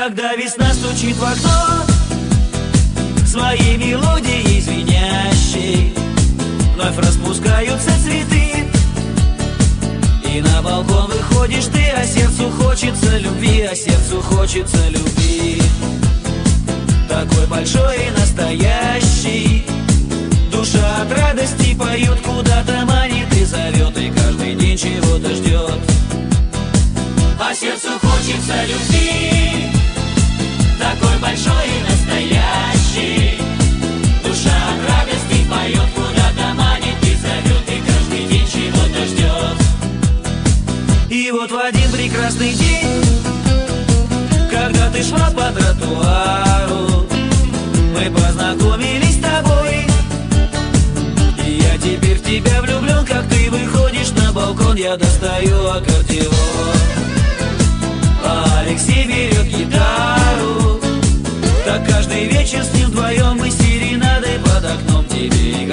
Когда весна стучит в окно своей мелодией звенящей, вновь распускаются цветы, и на балкон выходишь ты, а сердцу хочется любви, а сердцу хочется любви. Такой большой и настоящий, душа от радости поет, куда-то манит и зовет, и каждый день чего-то ждет. А сердцу хочется любви, такой большой и настоящий, душа от радости поет, куда-то манит и зовет, и каждый день чего-то ждет. И вот в один прекрасный день, когда ты шла по тротуару, мы познакомились с тобой, и я теперь в тебя влюблен. Как ты выходишь на балкон, я достаю аккордеон, а Алексей берет гитару. Так каждый вечер с ним вдвоем мы серенадой под окном тебе играем.